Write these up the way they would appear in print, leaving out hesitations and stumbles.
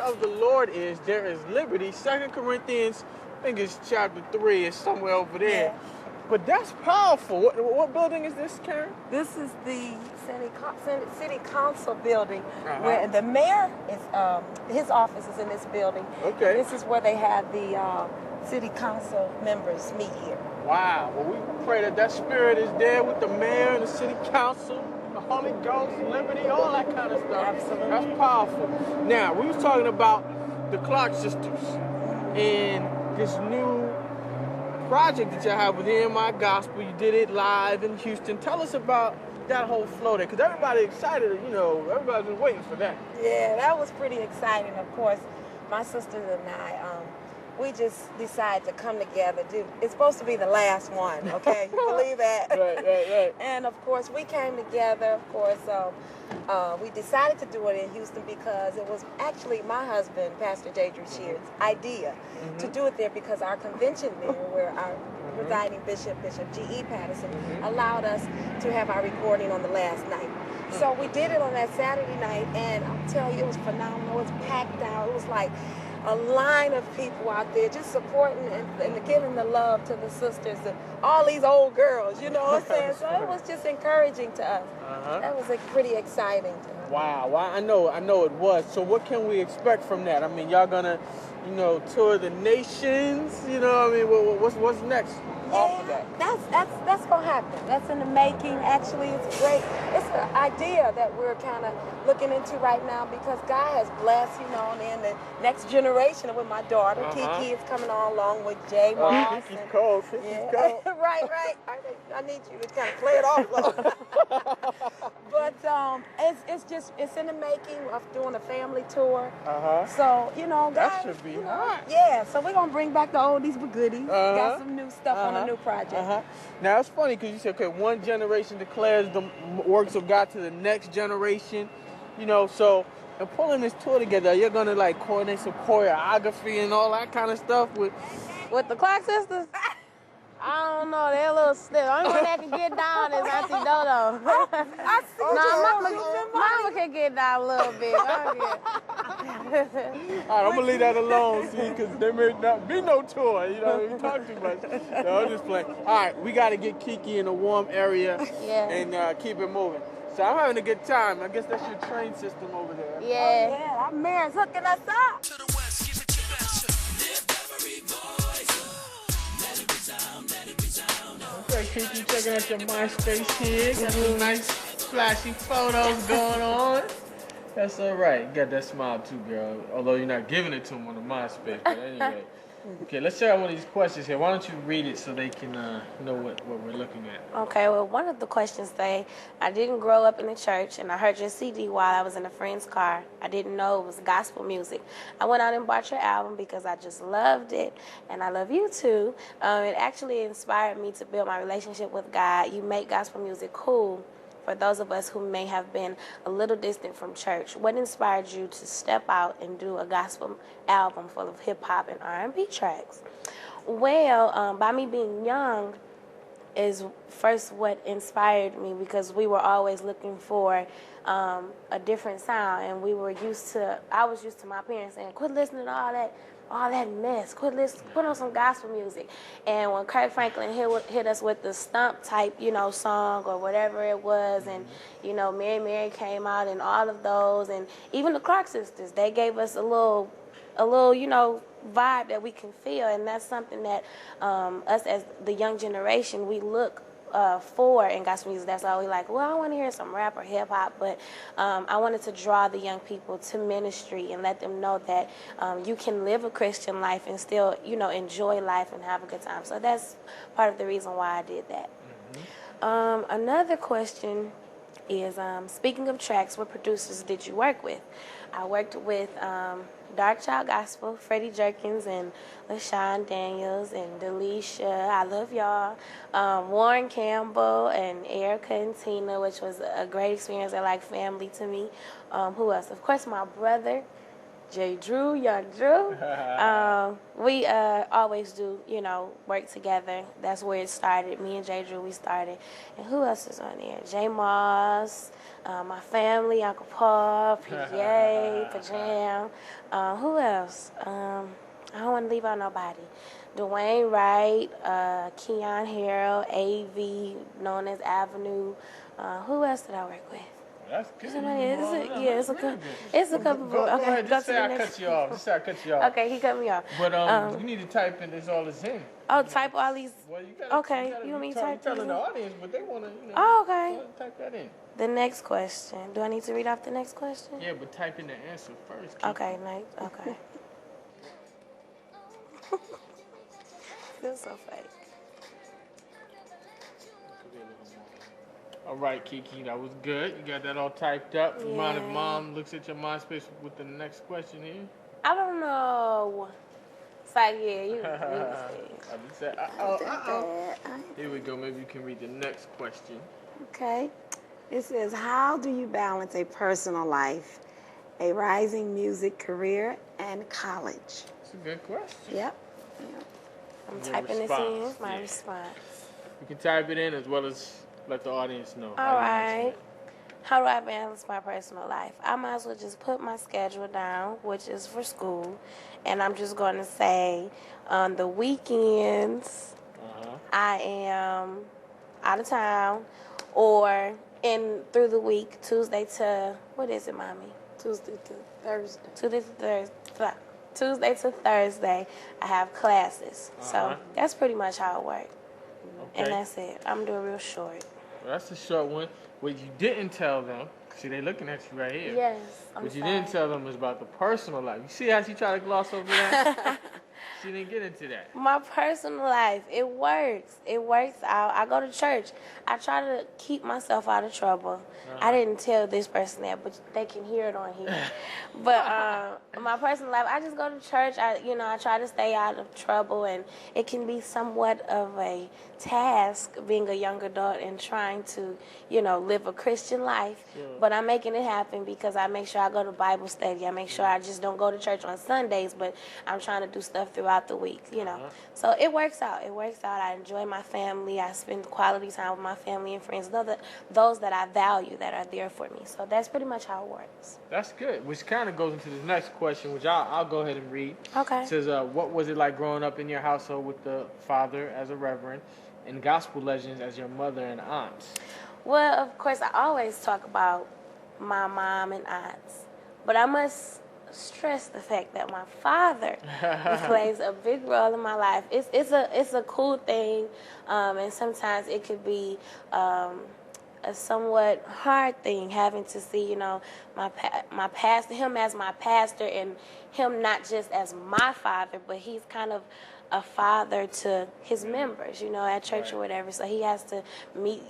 of the Lord is, there is liberty. 2 Corinthians, I think it's chapter 3, it's somewhere over there. Yeah. But that's powerful. What building is this, Karen? This is the city council building, where the mayor is. His office is in this building. Okay. This is where they have the city council members meet here. Wow. Well, we pray that that spirit is there with the mayor and the city council, the Holy Ghost, liberty, all that kind of stuff. Absolutely. That's powerful. Now, we was talking about the Clark sisters and this new project that you have with My Gospel. You did it live in Houston. Tell us about that whole flow there, because everybody excited, everybody's been waiting for that. Yeah, that was pretty exciting. Of course, my sisters and I, we just decided to come together. It's supposed to be the last one, okay? You believe that? Right. And of course, we came together. Of course, we decided to do it in Houston because it was actually my husband, Pastor Deidre Shear's idea to do it there, because our convention there, where our presiding Bishop G.E. Patterson, allowed us to have our recording on the last night. So we did it on that Saturday night, and I'll tell you, it was phenomenal. It was packed out. It was like a line of people out there just supporting and giving the love to the sisters and all these old girls, you know what I'm saying? So it was just encouraging to us. That was pretty exciting to us. Wow, well, I know it was. So what can we expect from that? I mean, y'all gonna, tour the nations, what's next off of that? That's gonna happen. That's in the making. Actually, it's great. It's an idea that we're kind of looking into right now, because God has blessed, and then the next generation with my daughter, Kiki, is coming on along with Jay Moss. Kiki's cold. Right. I need you to kind of play it off though. But it's in the making of doing a family tour. So, God, that should be hot. Yeah, so we're gonna bring back the oldies but goodies. Got some new stuff on a new project. Now it's funny because you said, okay, one generation declares the works of God to the next generation, so in pulling this tour together, you're gonna like coordinate some choreography and all that kind of stuff with the Clark sisters. I don't know, they're a little stiff. Only one that can get down is Auntie Dodo. I see Mama can get down a little bit. All right, I'm gonna leave that alone, see, because there may not be no tour. You talk too much. No, I'm just playing. All right, we got to get Kiki in a warm area and keep it moving. So I'm having a good time. I guess that's your train system over there. Yeah. Oh, yeah, our mayor's hooking us up. To the west, give it your best. Lift every voice. Let it resound, let it resound. Okay, Kiki, checking out your MySpace here. Got some nice flashy photos going on. That's all right. You got that smile too, girl. Although you're not giving it to them on the MySpace, but anyway. Okay, let's check out one of these questions here. Why don't you read it so they can know what we're looking at? Okay, well, one of the questions say, I didn't grow up in the church, and I heard your CD while I was in a friend's car. I didn't know it was gospel music. I went out and bought your album because I just loved it, and I love you too. It actually inspired me to build my relationship with God. You make gospel music cool for those of us who may have been a little distant from church. What inspired you to step out and do a gospel album full of hip-hop and R&B tracks? Well, by me being young is first what inspired me, because we were always looking for a different sound, and I was used to my parents saying, quit listening to all that mess. Put on some gospel music. And when Kirk Franklin hit us with the stump type, song or whatever it was, and Mary came out and all of those, and even the Clark sisters, they gave us a little vibe that we can feel, and that's something that us as the young generation, we look for in gospel music. That's all we like. Well, I want to hear some rap or hip hop, but I wanted to draw the young people to ministry and let them know that you can live a Christian life and still, enjoy life and have a good time. So that's part of the reason why I did that. Another question is, speaking of tracks, what producers did you work with? I worked with Dark Child Gospel, Freddie Jerkins and LaShawn Daniels and Delisha, I love y'all, Warren Campbell and Erica and Tina, which was a great experience. They're like family to me. Who else? Of course, my brother, J. Drew, Young Drew. We always do, you know, work together. That's where it started. Me and J. Drew, we started. And who else is on there? J. Moss, my family, Uncle Paul, PGA, Pajam. Who else? I don't want to leave out nobody. Dwayne Wright, Keon Harrell, AV, known as Avenue. Who else did I work with? That's good. It's a couple. Go Okay, ahead. go Just to say the I next. cut you off. Just say I cut you off. Okay, he cut me off. But you need to type in this all is in. Oh, type all these. Well, you gotta, Okay, you want me to gotta type telling these the in? audience, but they want to, you know. Oh, okay. Type that in. The next question. Do I need to read off the next question? Yeah, but type in the answer first. Okay, next. Okay. Feels so fake. All right, Kiki, that was good. You got that all typed up. You mind if Yeah. Mom looks at your MySpace with the next question here? I don't know. It's like, yeah, you see. I just said, Here we go. Maybe you can read the next question. Okay. It says, how do you balance a personal life, a rising music career, and college? It's a good question. Yep. I'm Your typing this response, in. My yeah. response. You can type it in as well as let the audience know. All right. How do I balance my personal life? I might as well just put my schedule down, which is for school, and I'm just going to say on the weekends I am out of town, or through the week, Tuesday to, what is it, Mommy? Tuesday to Thursday. Tuesday to Thursday, I have classes. So that's pretty much how it works. Okay. And that's it. I'm doing real short. Well, that's a short one. What you didn't tell them, see, they looking at you right here. Yes, What you didn't tell them is about the personal life. You see how she tried to gloss over that? She didn't get into that. My personal life, it works. It works out. I go to church. I try to keep myself out of trouble. I didn't tell this person that, but they can hear it on here. But my personal life, I just go to church. I try to stay out of trouble, and it can be somewhat of a task being a young adult and trying to, live a Christian life. Sure. But I'm making it happen because I make sure I go to Bible study. I make sure I just don't go to church on Sundays, but I'm trying to do stuff throughout the week, So it works out. It works out. I enjoy my family. I spend quality time with my family and friends, those that I value, that are there for me. So that's pretty much how it works. That's good. Which kind of goes into the next question, which I'll go ahead and read. Okay. It says, what was it like growing up in your household with the father as a reverend and gospel legends as your mother and aunts? Well, of course, I always talk about my mom and aunts, but I must stress the fact that my father plays a big role in my life. It's a cool thing, and sometimes it could be a somewhat hard thing having to see, my pastor, him as my pastor, and him not just as my father, but he's kind of a father to his members, at church or whatever. So he has to meet.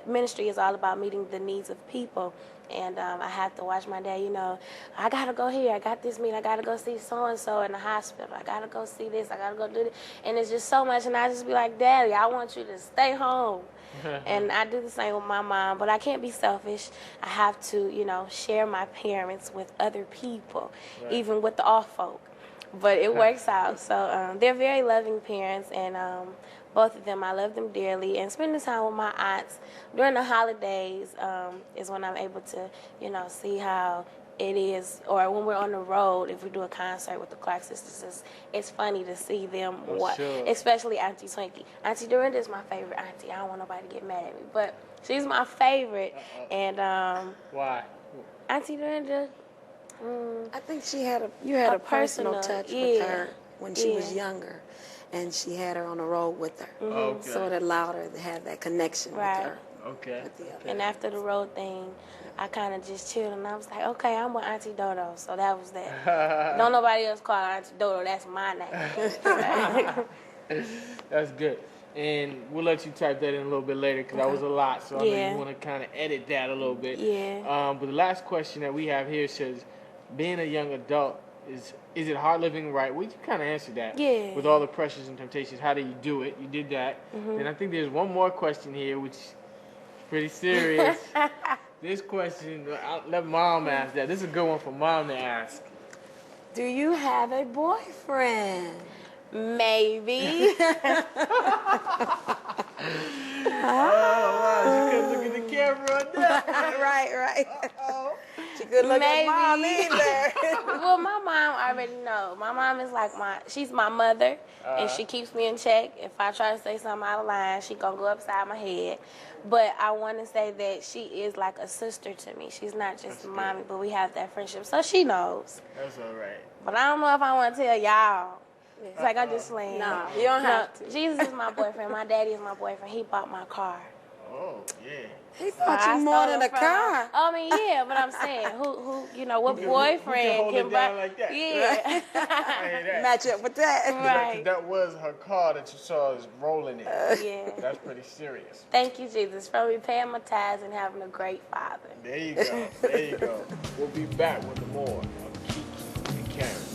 Ministry is all about meeting the needs of people. And I have to watch my dad, I got to go here. I got this meeting. I got to go see so-and-so in the hospital. I got to go see this. I got to go do this. And it's just so much. And I just be like, Daddy, I want you to stay home. And I do the same with my mom. But I can't be selfish. I have to, share my parents with other people, even with the off folk. But it works out. So they're very loving parents, and both of them, I love them dearly. And spending time with my aunts during the holidays is when I'm able to, see how it is. Or when we're on the road, if we do a concert with the Clark sisters, it's funny to see them, especially Auntie Twinkie. Auntie Dorinda is my favorite auntie. I don't want nobody to get mad at me, but she's my favorite. And why? Auntie Dorinda, I think you had a personal touch with her when she was Yeah. younger, and she had her on the road with her. Okay. So it allowed her to have that connection with her. Okay. With the other. And after the road thing, I kind of just chilled, and I was like, okay, I'm with Auntie Dodo, so that was that. Don't nobody else call her Auntie Dodo. That's my name. That's good. And we'll let you type that in a little bit later because that was a lot. So I know you want to kind of edit that a little bit. Yeah. But the last question that we have here says, being a young adult, is it hard living right? Well, you kind of answered that. Yeah. With all the pressures and temptations, how do you do it? You did that. And I think there's one more question here, which is pretty serious. This question, I'll let Mom ask that. This is a good one for Mom to ask. Do you have a boyfriend? Maybe. Oh, wow. She couldn't look at the camera on that. right. She couldn't look at mom either. Well, my mom already know. My mom is like she's my mother, and she keeps me in check. If I try to say something out of line, she gonna go upside my head. But I want to say that she is like a sister to me. She's not just mommy, but we have that friendship, so she knows. That's all right. But I don't know if I want to tell y'all. It's like I'm just playing. No, you don't have to. Jesus is my boyfriend. My daddy is my boyfriend. He bought my car. Oh, yeah. He bought you more than a car. I mean, yeah, but I'm saying, what boyfriend hold can it buy? down like that? Yeah. I hear that. Match up with that. Right. That was her car that you saw us rolling in. Yeah. That's pretty serious. Thank you, Jesus, for me paying my tithes and having a great father. There you go. There you go. We'll be back with more of Kiki and Karen.